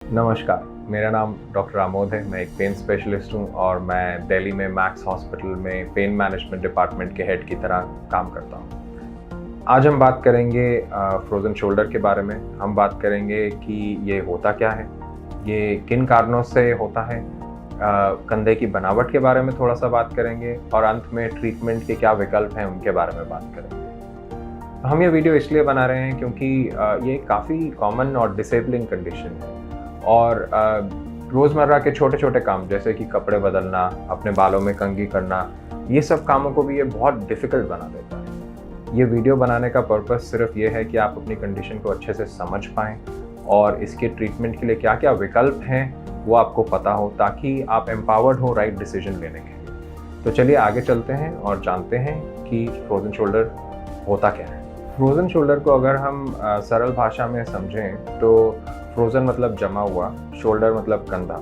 नमस्कार, मेरा नाम डॉक्टर आमोद है। मैं एक पेन स्पेशलिस्ट हूँ और मैं दिल्ली में मैक्स हॉस्पिटल में पेन मैनेजमेंट डिपार्टमेंट के हेड की तरह काम करता हूँ। आज हम बात करेंगे फ्रोज़न शोल्डर के बारे में। हम बात करेंगे कि ये होता क्या है, ये किन कारणों से होता है, कंधे की बनावट के बारे में थोड़ा सा बात करेंगे और अंत में ट्रीटमेंट के क्या विकल्प हैं उनके बारे में बात करेंगे। हम ये वीडियो इसलिए बना रहे हैं क्योंकि ये काफ़ी कॉमन और डिसेबलिंग कंडीशन है और रोज़मर्रा के छोटे छोटे काम जैसे कि कपड़े बदलना, अपने बालों में कंघी करना, ये सब कामों को भी ये बहुत डिफ़िकल्ट बना देता है। ये वीडियो बनाने का पर्पस सिर्फ ये है कि आप अपनी कंडीशन को अच्छे से समझ पाएँ और इसके ट्रीटमेंट के लिए क्या क्या विकल्प हैं वो आपको पता हो, ताकि आप एम्पावर्ड हो राइट डिसीजन लेने के लिए। तो चलिए आगे चलते हैं और जानते हैं कि फ्रोज़न शोल्डर होता क्या है। फ्रोज़न शोल्डर को अगर हम सरल भाषा में समझें तो फ्रोज़न मतलब जमा हुआ, शोल्डर मतलब कंधा।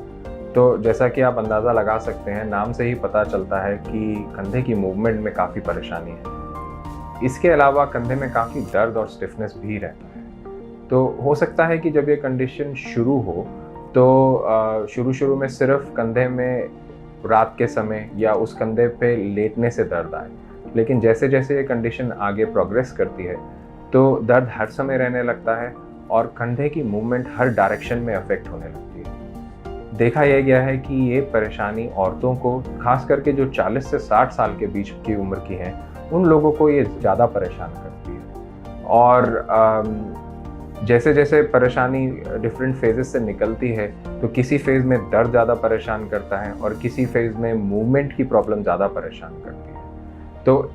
तो जैसा कि आप अंदाज़ा लगा सकते हैं, नाम से ही पता चलता है कि कंधे की मूवमेंट में काफ़ी परेशानी है। इसके अलावा कंधे में काफ़ी दर्द और स्टिफनेस भी रहता है। तो हो सकता है कि जब ये कंडीशन शुरू हो तो शुरू में सिर्फ कंधे में रात के समय या उस कंधे पे लेटने से दर्द आए, लेकिन जैसे जैसे ये कंडीशन आगे प्रोग्रेस करती है तो दर्द हर समय रहने लगता है और कंधे की मूवमेंट हर डायरेक्शन में अफेक्ट होने लगती है। देखा यह गया है कि ये परेशानी औरतों को, खास करके जो 40 से 60 साल के बीच की उम्र की हैं, उन लोगों को ये ज़्यादा परेशान करती है। और जैसे जैसे परेशानी डिफरेंट फेजेस से निकलती है तो किसी फेज़ में दर्द ज़्यादा परेशान करता है और किसी फेज़ में मूवमेंट की प्रॉब्लम ज़्यादा परेशान करती है। तो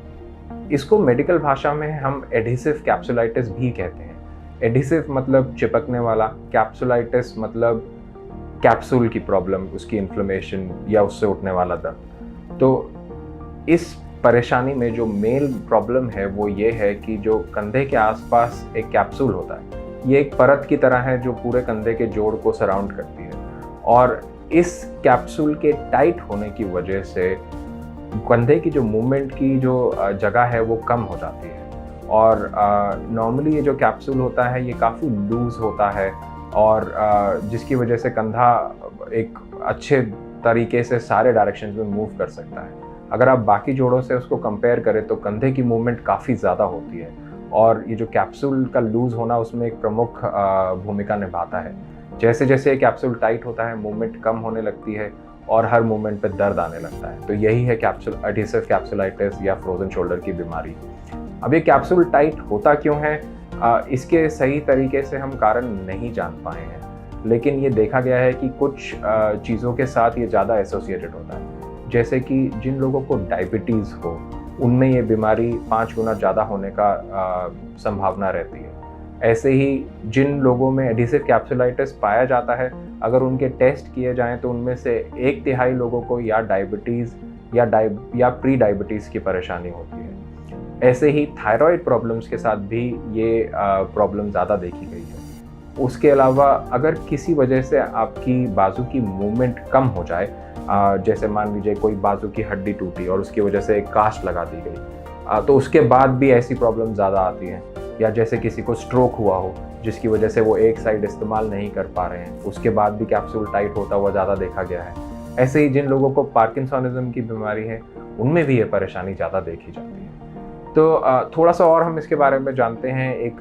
इसको मेडिकल भाषा में हम एडहेसिव कैप्सुलाइटिस भी कहते हैं। एडहेसिव मतलब चिपकने वाला, कैप्सुलाइटिस मतलब कैप्सूल की प्रॉब्लम, उसकी इन्फ्लेमेशन या उससे उठने वाला दर्द। तो इस परेशानी में जो मेन प्रॉब्लम है वो ये है कि जो कंधे के आसपास एक कैप्सूल होता है, ये एक परत की तरह है जो पूरे कंधे के जोड़ को सराउंड करती है और इस कैप्सूल के टाइट होने की वजह से कंधे की जो मूवमेंट की जो जगह है वो कम हो जाती है। और नॉर्मली ये जो कैप्सूल होता है ये काफ़ी लूज़ होता है और जिसकी वजह से कंधा एक अच्छे तरीके से सारे डायरेक्शंस में मूव कर सकता है। अगर आप बाकी जोड़ों से उसको कंपेयर करें तो कंधे की मूवमेंट काफ़ी ज़्यादा होती है और ये जो कैप्सूल का लूज़ होना उसमें एक प्रमुख भूमिका निभाता है। जैसे जैसे ये कैप्सूल टाइट होता है, मूवमेंट कम होने लगती है और हर मूवमेंट पे दर्द आने लगता है। तो यही है एडहेसिव कैप्सुलाइटिस या फ्रोज़न शोल्डर की बीमारी। अब ये कैप्सूल टाइट होता क्यों है, इसके सही तरीके से हम कारण नहीं जान पाए हैं, लेकिन ये देखा गया है कि कुछ चीज़ों के साथ ये ज़्यादा एसोसिएटेड होता है। जैसे कि जिन लोगों को डायबिटीज़ हो, उनमें ये बीमारी 5 गुना ज़्यादा होने का संभावना रहती है। ऐसे ही जिन लोगों में एडहेसिव कैप्सुलाइटिस पाया जाता है, अगर उनके टेस्ट किए जाएँ तो उनमें से 1/3 लोगों को या डायबिटीज़ या प्री डायबिटीज़ की परेशानी होती है। ऐसे ही थायराइड प्रॉब्लम्स के साथ भी ये प्रॉब्लम ज़्यादा देखी गई है। उसके अलावा अगर किसी वजह से आपकी बाजू की मूवमेंट कम हो जाए, जैसे मान लीजिए कोई बाजू की हड्डी टूटी और उसकी वजह से एक कास्ट लगा दी गई, तो उसके बाद भी ऐसी प्रॉब्लम ज़्यादा आती हैं। या जैसे किसी को स्ट्रोक हुआ हो जिसकी वजह से वो एक साइड इस्तेमाल नहीं कर पा रहे हैं, उसके बाद भी कैप्सूल टाइट होता हुआ ज़्यादा देखा गया है। ऐसे ही जिन लोगों को पार्किंसनिज्म की बीमारी है, उनमें भी ये परेशानी ज़्यादा देखी जाती है। तो थोड़ा सा और हम इसके बारे में जानते हैं एक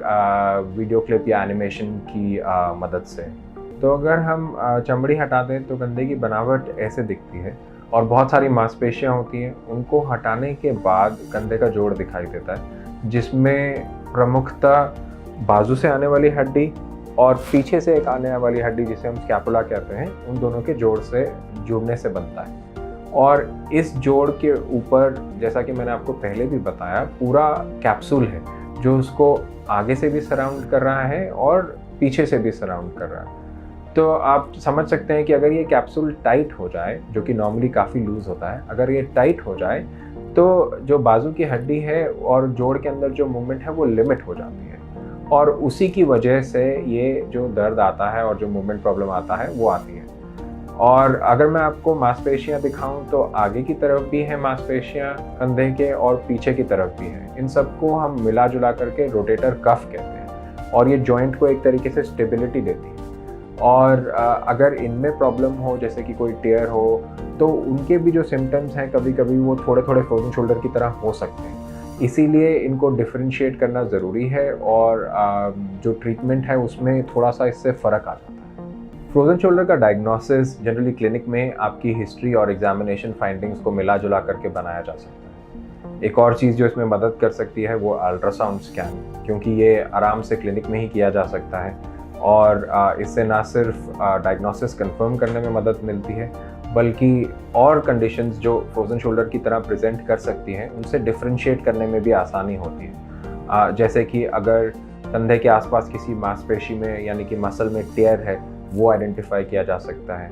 वीडियो क्लिप या एनिमेशन की मदद से। तो अगर हम चमड़ी हटा दें तो कंधे की बनावट ऐसे दिखती है और बहुत सारी मांसपेशियां होती हैं। उनको हटाने के बाद कंधे का जोड़ दिखाई देता है, जिसमें प्रमुखतः बाजू से आने वाली हड्डी और पीछे से एक आने वाली हड्डी जिसे हम स्कैपुला कहते हैं, उन दोनों के जोड़ से जुड़ने से बनता है। और इस जोड़ के ऊपर, जैसा कि मैंने आपको पहले भी बताया, पूरा कैप्सूल है जो उसको आगे से भी सराउंड कर रहा है और पीछे से भी सराउंड कर रहा है। तो आप समझ सकते हैं कि अगर ये कैप्सूल टाइट हो जाए, जो कि नॉर्मली काफ़ी लूज़ होता है, अगर ये टाइट हो जाए तो जो बाजू की हड्डी है और जोड़ के अंदर जो मूवमेंट है वो लिमिट हो जाती है और उसी की वजह से ये जो दर्द आता है और जो मूवमेंट प्रॉब्लम आता है वो आती है। और अगर मैं आपको मांसपेशियां दिखाऊं तो आगे की तरफ भी है मांसपेशियां कंधे के और पीछे की तरफ भी है। इन सबको हम मिला जुला करके रोटेटर कफ कहते हैं और ये जॉइंट को एक तरीके से स्टेबिलिटी देती है। और अगर इनमें प्रॉब्लम हो, जैसे कि कोई टेयर हो, तो उनके भी जो सिम्टम्स हैं कभी कभी वो थोड़े थोड़े फ्रोजन शोल्डर की तरह हो सकते हैं। इसीलिए इनको डिफरेंशिएट करना ज़रूरी है और जो ट्रीटमेंट है उसमें थोड़ा सा इससे फ़र्क आ जाता है। फ्रोजन शोल्डर का डायग्नोसिस जनरली क्लिनिक में आपकी हिस्ट्री और एग्जामिनेशन फाइंडिंग्स को मिला जुला करके बनाया जा सकता है। एक और चीज़ जो इसमें मदद कर सकती है वो अल्ट्रासाउंड स्कैन, क्योंकि ये आराम से क्लिनिक में ही किया जा सकता है और इससे ना सिर्फ डायग्नोसिस कंफर्म करने में मदद मिलती है, बल्कि और कंडीशंस जो फ्रोजन शोल्डर की तरह प्रेजेंट कर सकती हैं उनसे डिफरेंशिएट करने में भी आसानी होती है। जैसे कि अगर कंधे के आसपास किसी मांसपेशी में यानी कि मसल में टेयर है, वो आइडेंटिफाई किया जा सकता है।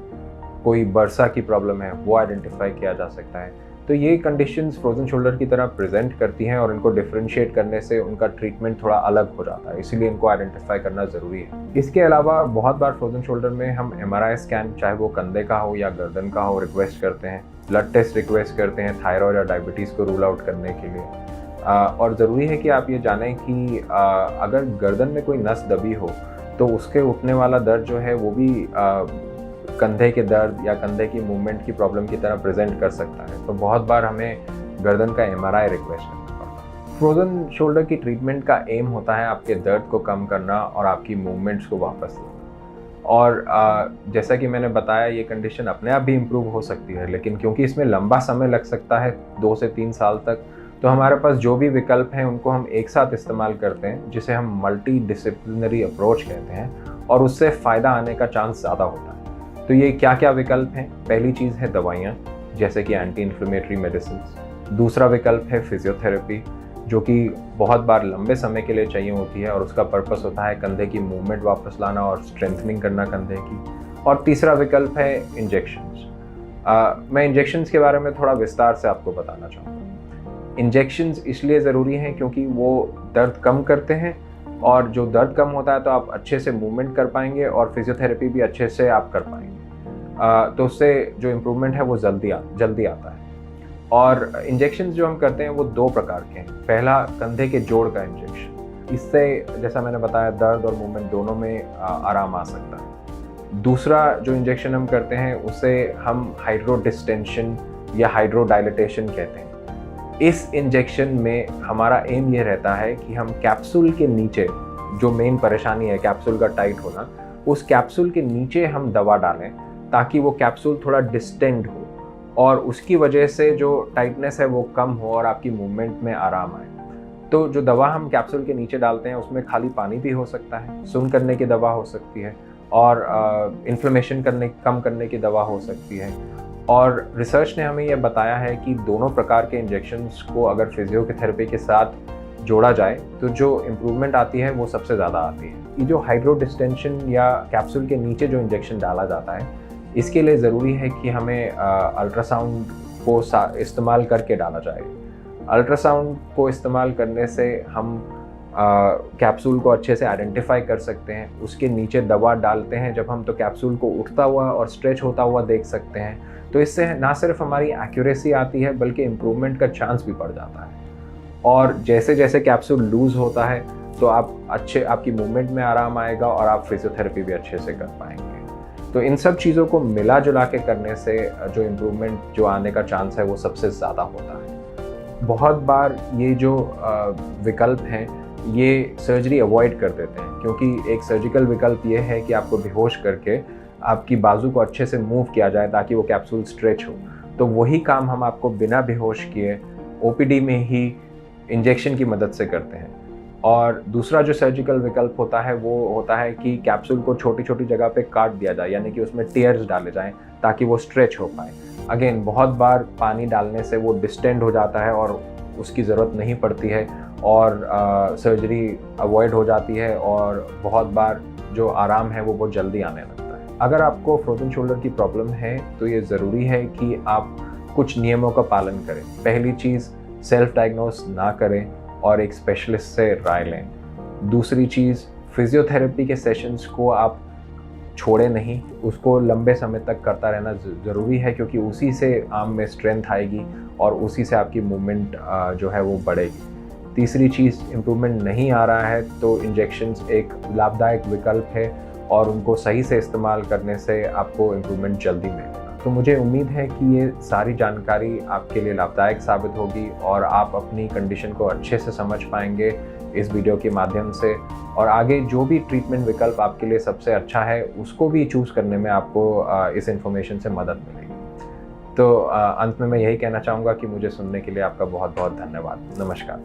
कोई बर्सा की प्रॉब्लम है, वो आइडेंटिफाई किया जा सकता है। तो ये कंडीशंस फ्रोजन शोल्डर की तरह प्रेजेंट करती हैं और इनको डिफरेंशिएट करने से उनका ट्रीटमेंट थोड़ा अलग हो जाता है, इसीलिए इनको आइडेंटिफाई करना ज़रूरी है। इसके अलावा बहुत बार फ्रोजन शोल्डर में हम MRI स्कैन, चाहे वो कंधे का हो या गर्दन का हो, रिक्वेस्ट करते हैं। ब्लड टेस्ट रिक्वेस्ट करते हैं थायराइड या डायबिटीज़ को रूल आउट करने के लिए। और ज़रूरी है कि आप ये जानें कि अगर गर्दन में कोई नस दबी हो तो उसके उठने वाला दर्द जो है वो भी कंधे के दर्द या कंधे की मूवमेंट की प्रॉब्लम की तरह प्रेजेंट कर सकता है। तो बहुत बार हमें गर्दन का MRI रिक्वेस्ट करना पड़ता है। फ्रोजन शोल्डर की ट्रीटमेंट का एम होता है आपके दर्द को कम करना और आपकी मूवमेंट्स को वापस लाना। और जैसा कि मैंने बताया, ये कंडीशन अपने आप भी इम्प्रूव हो सकती है, लेकिन क्योंकि इसमें लंबा समय लग सकता है 2 से 3 साल तक, तो हमारे पास जो भी विकल्प हैं उनको हम एक साथ इस्तेमाल करते हैं, जिसे हम मल्टी डिसिप्लिनरी अप्रोच कहते हैं, और उससे फ़ायदा आने का चांस ज़्यादा होता है। तो ये क्या क्या विकल्प हैं? पहली चीज़ है दवाइयाँ, जैसे कि एंटी इन्फ्लेमेटरी मेडिसिन। दूसरा विकल्प है फिजियोथेरेपी, जो कि बहुत बार लंबे समय के लिए चाहिए होती है और उसका पर्पस होता है कंधे की मूवमेंट वापस लाना और स्ट्रेंथनिंग करना कंधे की। और तीसरा विकल्प है इंजेक्शंस। मैं इंजेक्शंस के बारे में थोड़ा विस्तार से आपको बताना चाहूँगा। इंजेक्शंस इसलिए ज़रूरी हैं क्योंकि वो दर्द कम करते हैं, और जो दर्द कम होता है तो आप अच्छे से मूवमेंट कर पाएंगे और फिजियोथेरेपी भी अच्छे से आप कर पाएंगे। तो उससे जो इम्प्रूवमेंट है वो जल्दी आता है। और इंजेक्शंस जो हम करते हैं वो 2 प्रकार के हैं। पहला, कंधे के जोड़ का इंजेक्शन। इससे जैसा मैंने बताया, दर्द और मूवमेंट दोनों में आराम आ सकता है। दूसरा जो इंजेक्शन हम करते हैं उसे हम हाइड्रोडिस्टेंशन या हाइड्रोडाइलेटेशन कहते हैं। इस इंजेक्शन में हमारा एम ये रहता है कि हम कैप्सूल के नीचे, जो मेन परेशानी है कैप्सूल का टाइट होना, उस कैप्सूल के नीचे हम दवा डालें ताकि वो कैप्सूल थोड़ा डिस्टेंड हो और उसकी वजह से जो टाइटनेस है वो कम हो और आपकी मूवमेंट में आराम आए। तो जो दवा हम कैप्सूल के नीचे डालते हैं उसमें खाली पानी भी हो सकता है, सुन्न करने की दवा हो सकती है, और इन्फ्लेमेशन कम करने की दवा हो सकती है। और रिसर्च ने हमें यह बताया है कि दोनों प्रकार के इंजेक्शंस को अगर फिजियोथेरेपी के साथ जोड़ा जाए तो जो इम्प्रूवमेंट आती है वो सबसे ज़्यादा आती है। ये जो हाइड्रोडिस्टेंशन या कैप्सूल के नीचे जो इंजेक्शन डाला जाता है, इसके लिए ज़रूरी है कि हमें अल्ट्रासाउंड को इस्तेमाल करके डाला जाए। अल्ट्रासाउंड को इस्तेमाल करने से हम कैप्सूल को अच्छे से आइडेंटिफाई कर सकते हैं। उसके नीचे दवा डालते हैं जब हम, तो कैप्सूल को उठता हुआ और स्ट्रेच होता हुआ देख सकते हैं। तो इससे ना सिर्फ हमारी एक्यूरेसी आती है बल्कि इम्प्रूवमेंट का चांस भी बढ़ जाता है। और जैसे जैसे कैप्सूल लूज़ होता है तो आपकी मूवमेंट में आराम आएगा और आप फिजियोथेरेपी भी अच्छे से कर पाएंगे। तो इन सब चीज़ों को मिला जुला के करने से जो इम्प्रूवमेंट जो आने का चांस है वो सबसे ज़्यादा होता है। बहुत बार ये जो विकल्प हैं ये सर्जरी अवॉइड कर देते हैं, क्योंकि एक सर्जिकल विकल्प ये है कि आपको बेहोश करके आपकी बाजू को अच्छे से मूव किया जाए ताकि वो कैप्सूल स्ट्रेच हो। तो वही काम हम आपको बिना बेहोश किए OPD में ही इंजेक्शन की मदद से करते हैं। और दूसरा जो सर्जिकल विकल्प होता है वो होता है कि कैप्सूल को छोटी छोटी जगह पे काट दिया जाए, यानी कि उसमें टेयर्स डाले जाएं ताकि वो स्ट्रेच हो पाए। अगेन, बहुत बार पानी डालने से वो डिस्टेंड हो जाता है और उसकी ज़रूरत नहीं पड़ती है और सर्जरी अवॉइड हो जाती है, और बहुत बार जो आराम है वो बहुत जल्दी आने लगता है। अगर आपको फ्रोजन शोल्डर की प्रॉब्लम है तो ये ज़रूरी है कि आप कुछ नियमों का पालन करें। पहली चीज़, सेल्फ डायग्नोस ना करें और एक स्पेशलिस्ट से राय लें। दूसरी चीज़, फिजियोथेरेपी के सेशंस को आप छोड़ें नहीं, उसको लंबे समय तक करता रहना ज़रूरी है, क्योंकि उसी से आर्म में स्ट्रेंथ आएगी और उसी से आपकी मूवमेंट जो है वो बढ़ेगी। तीसरी चीज़, इम्प्रूवमेंट नहीं आ रहा है तो इंजेक्शंस एक लाभदायक विकल्प है और उनको सही से इस्तेमाल करने से आपको इम्प्रूवमेंट जल्दी मिलेगा। तो मुझे उम्मीद है कि ये सारी जानकारी आपके लिए लाभदायक साबित होगी और आप अपनी कंडीशन को अच्छे से समझ पाएंगे इस वीडियो के माध्यम से, और आगे जो भी ट्रीटमेंट विकल्प आपके लिए सबसे अच्छा है उसको भी चूज़ करने में आपको इस इन्फॉर्मेशन से मदद मिलेगी। तो अंत में मैं यही कहना चाहूँगा कि मुझे सुनने के लिए आपका बहुत बहुत धन्यवाद। नमस्कार।